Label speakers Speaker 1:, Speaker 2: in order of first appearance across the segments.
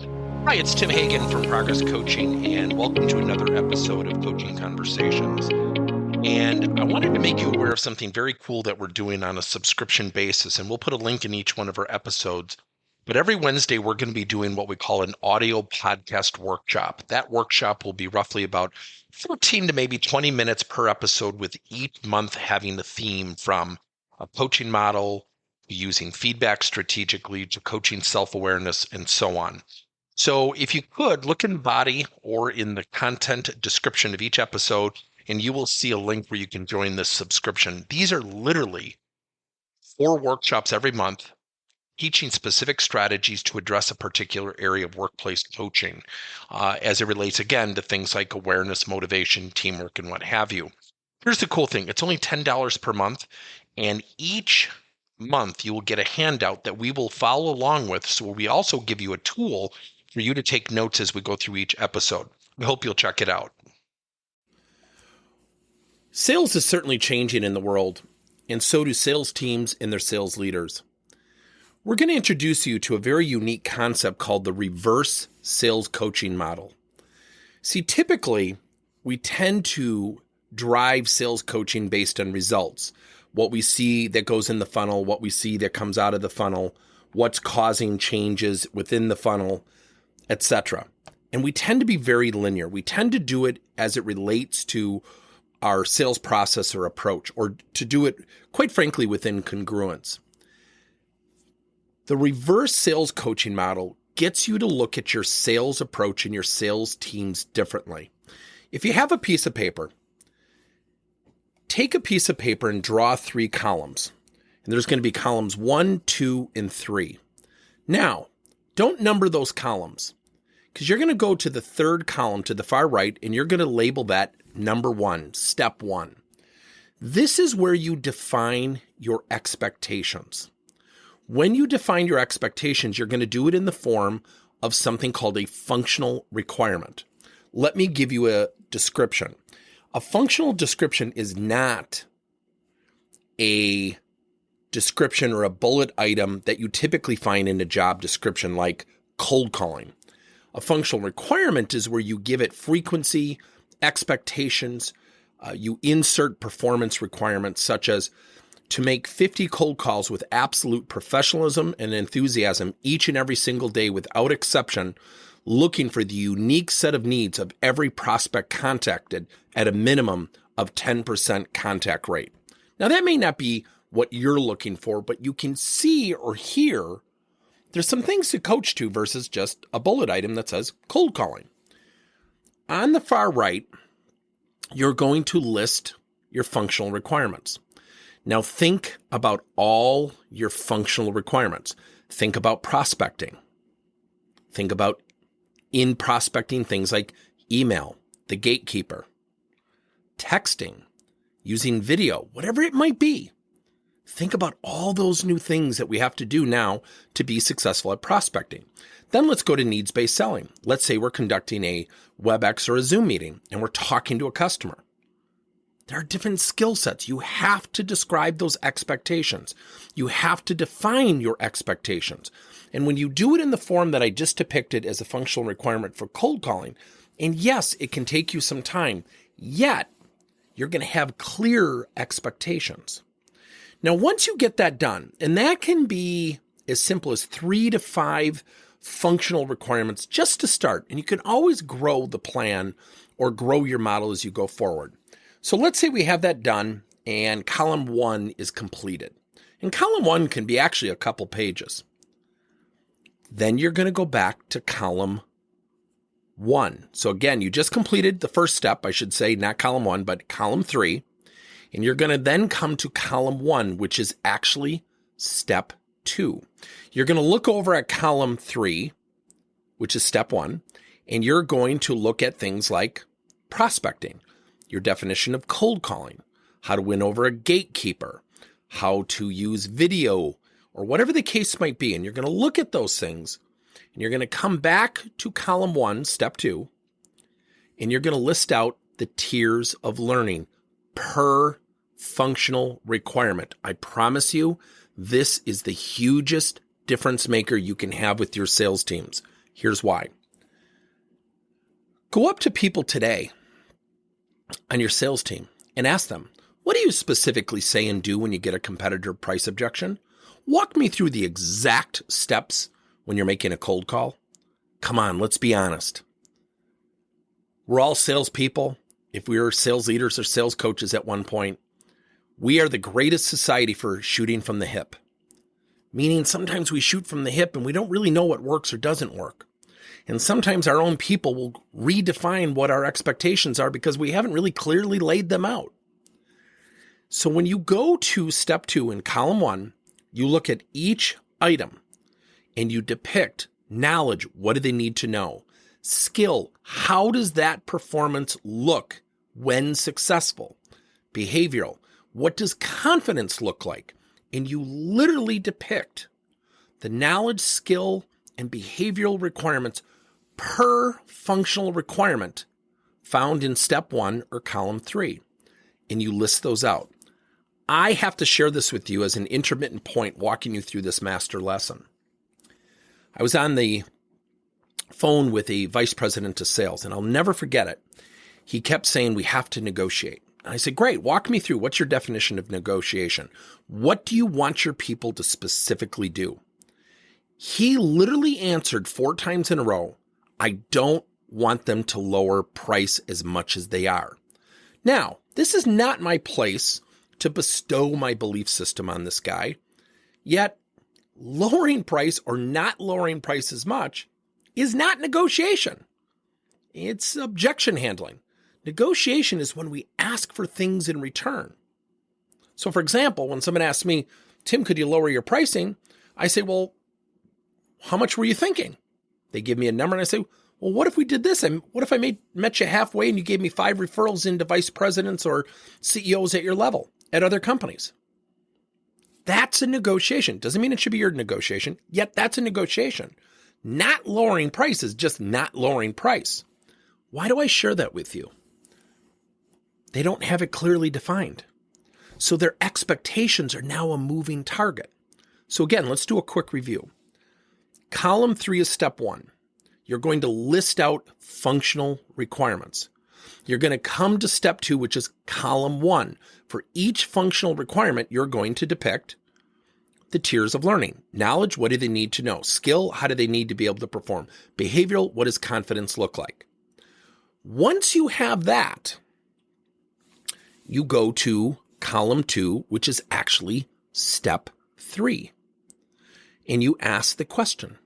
Speaker 1: Hi, it's Tim Hagen from Progress Coaching, and welcome to another episode of Coaching Conversations. And I wanted to make you aware of something very cool that we're doing on a subscription basis, and we'll put a link in each one of our episodes. But every Wednesday, we're going to be doing what we call an audio podcast workshop. That workshop will be roughly about 14 to maybe 20 minutes per episode, with each month having a theme from a coaching model, using feedback strategically, to coaching self-awareness, and so on. So if you could, look in the body or in the content description of each episode, and you will see a link where you can join this subscription. These are literally 4 workshops every month, teaching specific strategies to address a particular area of workplace coaching, as it relates, again, to things like awareness, motivation, teamwork, and what have you. Here's the cool thing. It's only $10 per month, and each month you will get a handout that we will follow along with. So we also give you a tool for you to take notes as we go through each episode. We hope you'll check it out.
Speaker 2: Sales is certainly changing in the world, and so do sales teams and their sales leaders. We're going to introduce you to a very unique concept called the reverse sales coaching model. See, typically, we tend to drive sales coaching based on results. What we see that goes in the funnel, what we see that comes out of the funnel, what's causing changes within the funnel, etc. And we tend to be very linear. We tend to do it as it relates to our sales process or approach, or to do it, quite frankly, within congruence. The reverse sales coaching model gets you to look at your sales approach and your sales teams differently. If you have a piece of paper, take a piece of paper and draw 3 columns. And there's going to be columns 1, 2, and 3. Now, don't number those columns, because you're going to go to the 3rd column to the far right, and you're going to label that number 1, step 1. This is where you define your expectations. When you define your expectations, you're going to do it in the form of something called a functional requirement. Let me give you a description. A functional description is not a description or a bullet item that you typically find in a job description like cold calling. A functional requirement is where you give it frequency, expectations, you insert performance requirements such as to make 50 cold calls with absolute professionalism and enthusiasm each and every single day without exception, looking for the unique set of needs of every prospect contacted at a minimum of 10% contact rate. Now, that may not be what you're looking for, but you can see or hear there's some things to coach to versus just a bullet item that says cold calling. On the far right, you're going to list your functional requirements. Now think about all your functional requirements. Think about prospecting. Think about in prospecting things like email, the gatekeeper, texting, using video, whatever it might be. Think about all those new things that we have to do now to be successful at prospecting. Then let's go to needs-based selling. Let's say we're conducting a WebEx or a Zoom meeting and we're talking to a customer. There are different skill sets. You have to describe those expectations. You have to define your expectations. And when you do it in the form that I just depicted as a functional requirement for cold calling, and yes, it can take you some time, yet you're going to have clear expectations. Now, once you get that done, and that can be as simple as 3 to 5 functional requirements just to start, and you can always grow the plan or grow your model as you go forward. So let's say we have that done and column 1 is completed. And column 1 can be actually a couple pages. Then you're going to go back to column 1. So again, you just completed the first step, I should say, not column 1, but column 3. And you're going to then come to column 1, which is actually step 2. You're going to look over at column 3, which is step 1, and you're going to look at things like prospecting, your definition of cold calling, how to win over a gatekeeper, how to use video, or whatever the case might be. And you're going to look at those things, and you're going to come back to column 1, step 2, and you're going to list out the tiers of learning per functional requirement. I promise you, this is the hugest difference maker you can have with your sales teams. Here's why. Go up to people today on your sales team and ask them, what do you specifically say and do when you get a competitor price objection? Walk me through the exact steps when you're making a cold call. Come on, let's be honest. We're all salespeople. If we were sales leaders or sales coaches at one point, we are the greatest society for shooting from the hip. Meaning sometimes we shoot from the hip and we don't really know what works or doesn't work. And sometimes our own people will redefine what our expectations are because we haven't really clearly laid them out. So when you go to step 2 in column 1, you look at each item and you depict knowledge. What do they need to know? Skill. How does that performance look when successful? Behavioral. What does confidence look like? And you literally depict the knowledge, skill, and behavioral requirements per functional requirement found in step 1 or column 3. And you list those out. I have to share this with you as an intermittent point walking you through this master lesson. I was on the phone with a vice president of sales, and I'll never forget it. He kept saying, we have to negotiate. And I said, great, walk me through. What's your definition of negotiation? What do you want your people to specifically do? He literally answered 4 times in a row, I don't want them to lower price as much as they are. Now, this is not my place to bestow my belief system on this guy, yet lowering price or not lowering price as much is not negotiation. It's objection handling. Negotiation is when we ask for things in return. So for example, when someone asks me, Tim, could you lower your pricing? I say, well, how much were you thinking? They give me a number and I say, well, what if we did this? And what if I met you halfway and you gave me 5 referrals into vice presidents or CEOs at your level at other companies? That's a negotiation. Doesn't mean it should be your negotiation, yet that's a negotiation. Not lowering price is just not lowering price. Why do I share that with you? They don't have it clearly defined. So their expectations are now a moving target. So again, let's do a quick review. Column 3 is step 1. You're going to list out functional requirements. You're going to come to step 2, which is column 1. For each functional requirement, you're going to depict the tiers of learning. Knowledge, what do they need to know? Skill, how do they need to be able to perform? Behavioral, what does confidence look like? Once you have that, you go to column 2, which is actually step 3. And you ask the question,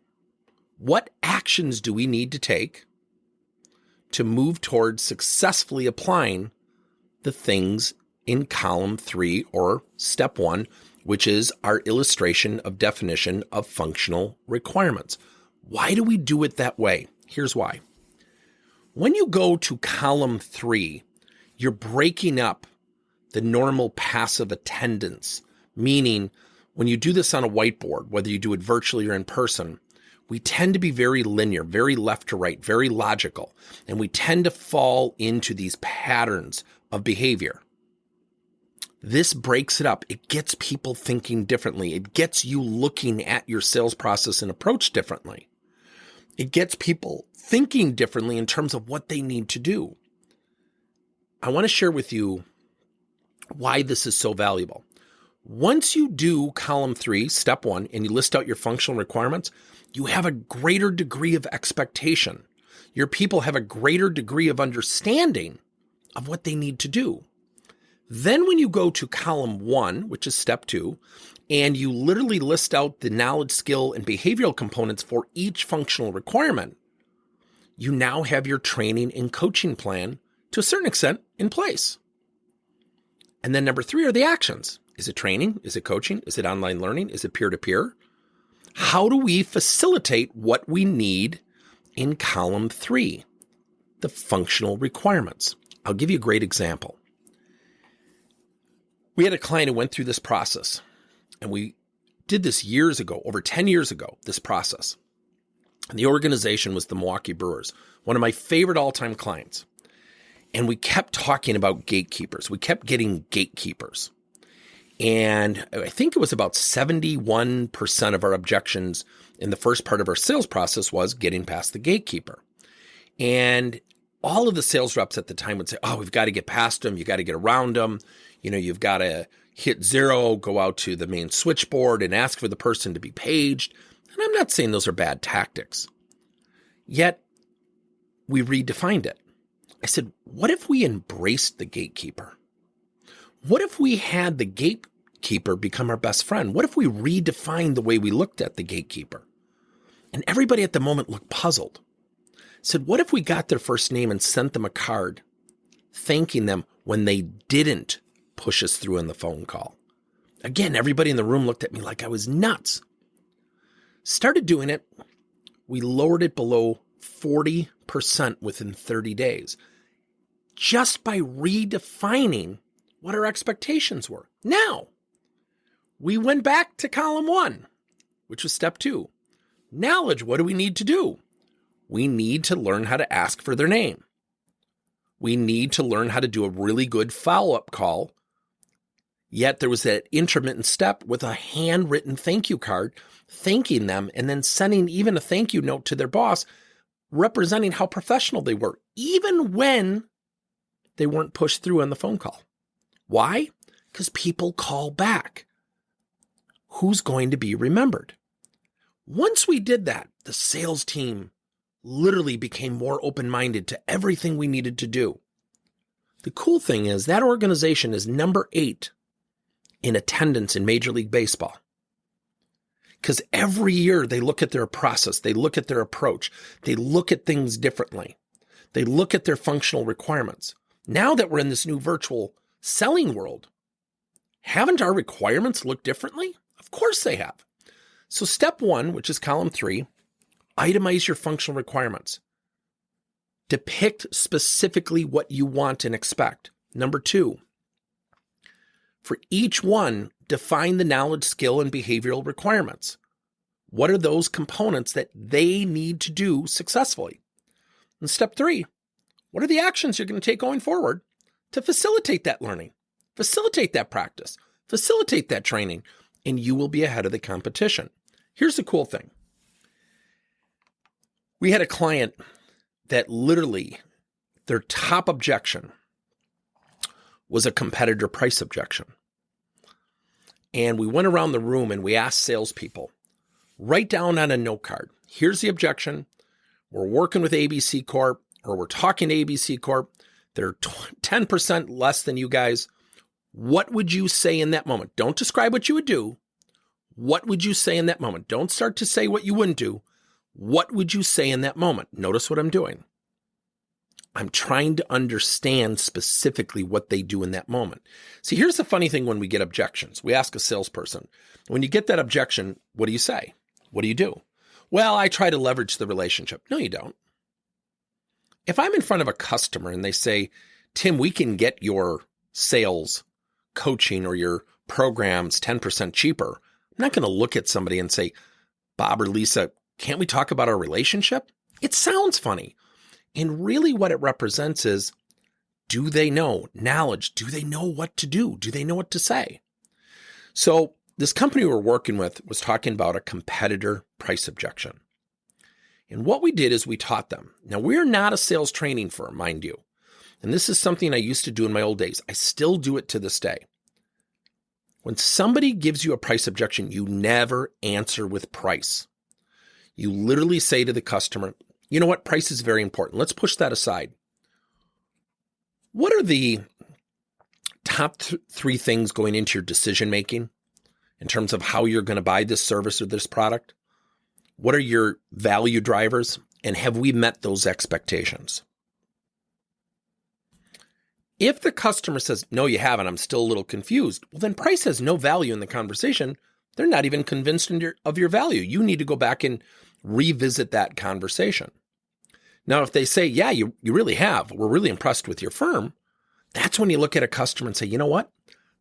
Speaker 2: what actions do we need to take to move towards successfully applying the things in column 3 or step 1, which is our illustration of definition of functional requirements? Why do we do it that way? Here's why. When you go to column 3, you're breaking up the normal passive attendance, meaning when you do this on a whiteboard, whether you do it virtually or in person, we tend to be very linear, very left to right, very logical, and we tend to fall into these patterns of behavior. This breaks it up. It gets people thinking differently. It gets you looking at your sales process and approach differently. It gets people thinking differently in terms of what they need to do. I want to share with you why this is so valuable. Once you do column 3, step 1, and you list out your functional requirements, you have a greater degree of expectation. Your people have a greater degree of understanding of what they need to do. Then when you go to column 1, which is step 2, and you literally list out the knowledge, skill, and behavioral components for each functional requirement, you now have your training and coaching plan to a certain extent in place. And then number 3 are the actions. Is it training? Is it coaching? Is it online learning? Is it peer-to-peer? How do we facilitate what we need in column 3? The functional requirements. I'll give you a great example. We had a client who went through this process, and we did this years ago, over 10 years ago, this process. And the organization was the Milwaukee Brewers, one of my favorite all-time clients. And we kept talking about gatekeepers. We kept getting gatekeepers. And I think it was about 71% of our objections in the first part of our sales process was getting past the gatekeeper. And all of the sales reps at the time would say, oh, we've got to get past them. You got to get around them. You've got to hit 0, go out to the main switchboard and ask for the person to be paged. And I'm not saying those are bad tactics. Yet we redefined it. I said, what if we embraced the gatekeeper? What if we had the gatekeeper become our best friend? What if we redefined the way we looked at the gatekeeper? And everybody at the moment looked puzzled. I said, what if we got their first name and sent them a card thanking them when they didn't push us through in the phone call? Again, everybody in the room looked at me like I was nuts. Started doing it. We lowered it below 40% within 30 days just by redefining what our expectations were. Now, we went back to column 1, which was step 2. Knowledge, what do we need to do? We need to learn how to ask for their name. We need to learn how to do a really good follow-up call. Yet there was that intermittent step with a handwritten thank you card, thanking them, and then sending even a thank you note to their boss, representing how professional they were, even when they weren't pushed through on the phone call. Why? Because people call back. Who's going to be remembered? Once we did that, the sales team literally became more open-minded to everything we needed to do. The cool thing is that organization is number 8 in attendance in Major League Baseball. Because every year they look at their process, they look at their approach, they look at things differently. They look at their functional requirements. Now that we're in this new virtual selling world, haven't our requirements looked differently? Of course they have. So step 1, which is column 3, itemize your functional requirements. Depict specifically what you want and expect. Number 2, for each one, define the knowledge, skill, and behavioral requirements. What are those components that they need to do successfully? And step 3, what are the actions you're going to take going forward to facilitate that learning, facilitate that practice, facilitate that training, and you will be ahead of the competition. Here's the cool thing. We had a client that literally their top objection was a competitor price objection. And we went around the room and we asked salespeople, write down on a note card, here's the objection. We're working with ABC Corp, or we're talking to ABC Corp. They're 10% less than you guys. What would you say in that moment? Don't describe what you would do. What would you say in that moment? Don't start to say what you wouldn't do. What would you say in that moment? Notice what I'm doing. I'm trying to understand specifically what they do in that moment. See, here's the funny thing when we get objections. We ask a salesperson, when you get that objection, what do you say? What do you do? Well, I try to leverage the relationship. No, you don't. If I'm in front of a customer and they say, Tim, we can get your sales coaching or your programs 10% cheaper, I'm not going to look at somebody and say, Bob or Lisa, can't we talk about our relationship? It sounds funny. And really what it represents is, do they know knowledge? Do they know what to do? Do they know what to say? So this company we're working with was talking about a competitor price objection. And what we did is we taught them. Now, we're not a sales training firm, mind you. And this is something I used to do in my old days. I still do it to this day. When somebody gives you a price objection, you never answer with price. You literally say to the customer, you know what? Price is very important. Let's push that aside. What are the top 3 things going into your decision making in terms of how you're going to buy this service or this product? What are your value drivers? And have we met those expectations? If the customer says, no, you haven't, I'm still a little confused, well, then price has no value in the conversation. They're not even convinced of your value. You need to go back and revisit that conversation. Now, if they say, yeah, you really have, we're really impressed with your firm, that's when you look at a customer and say, you know what?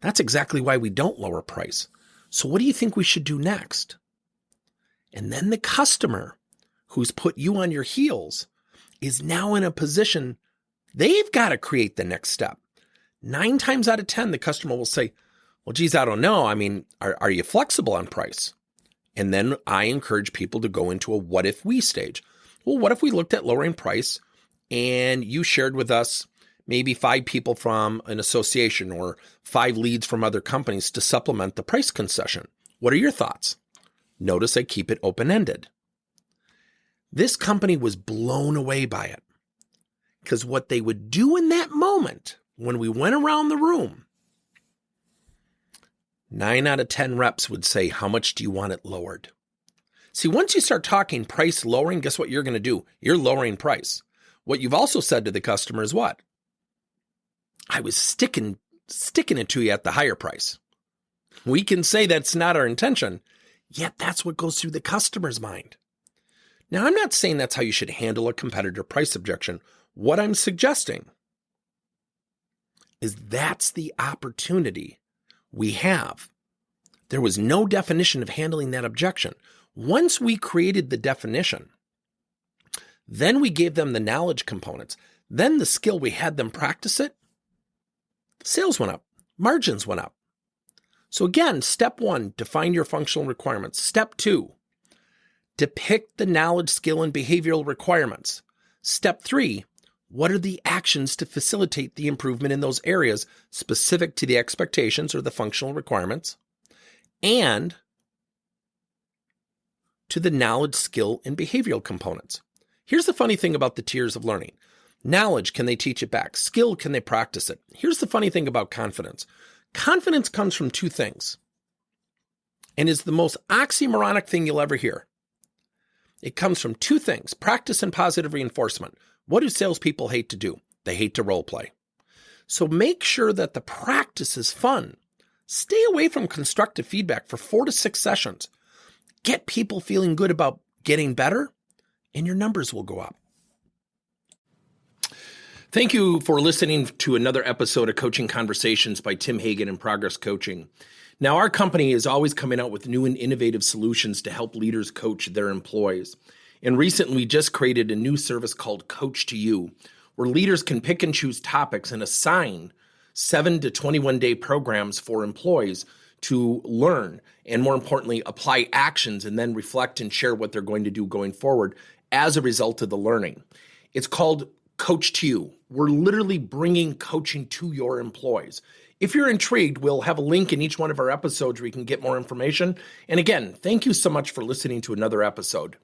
Speaker 2: That's exactly why we don't lower price. So what do you think we should do next? And then the customer who's put you on your heels is now in a position, they've got to create the next step. 9 times out of 10, the customer will say, Well, geez, I don't know. I mean, are you flexible on price? And then I encourage people to go into a what if we stage. Well, what if we looked at lowering price and you shared with us maybe 5 people from an association or 5 leads from other companies to supplement the price concession? What are your thoughts? Notice I keep it open-ended. This company was blown away by it because what they would do in that moment when we went around the room, 9 out of 10 reps would say, how much do you want it lowered? See, once you start talking price lowering, guess what you're going to do? You're lowering price. What you've also said to the customer is what? I was sticking it to you at the higher price. We can say that's not our intention, yet that's what goes through the customer's mind. Now, I'm not saying that's how you should handle a competitor price objection. What I'm suggesting is that's the opportunity we have. There was no definition of handling that objection. Once we created the definition, then we gave them the knowledge components, then the skill, we had them practice it, sales went up, margins went up. So again, step 1, define your functional requirements. Step 2, depict the knowledge, skill, and behavioral requirements. Step 3, what are the actions to facilitate the improvement in those areas specific to the expectations or the functional requirements and to the knowledge, skill, and behavioral components? Here's the funny thing about the tiers of learning. Knowledge, can they teach it back? Skill, can they practice it? Here's the funny thing about confidence. Confidence comes from 2 things and is the most oxymoronic thing you'll ever hear. It comes from 2 things, practice and positive reinforcement. What do salespeople hate to do? They hate to role play. So make sure that the practice is fun. Stay away from constructive feedback for 4 to 6 sessions. Get people feeling good about getting better, and your numbers will go up. Thank you for listening to another episode of Coaching Conversations by Tim Hagen and Progress Coaching. Now, our company is always coming out with new and innovative solutions to help leaders coach their employees. And recently, we just created a new service called Coach to You, where leaders can pick and choose topics and assign 7 to 21-day programs for employees to learn and, more importantly, apply actions and then reflect and share what they're going to do going forward as a result of the learning. It's called Coach to You. We're literally bringing coaching to your employees. If you're intrigued, we'll have a link in each one of our episodes where you can get more information. And again, thank you so much for listening to another episode.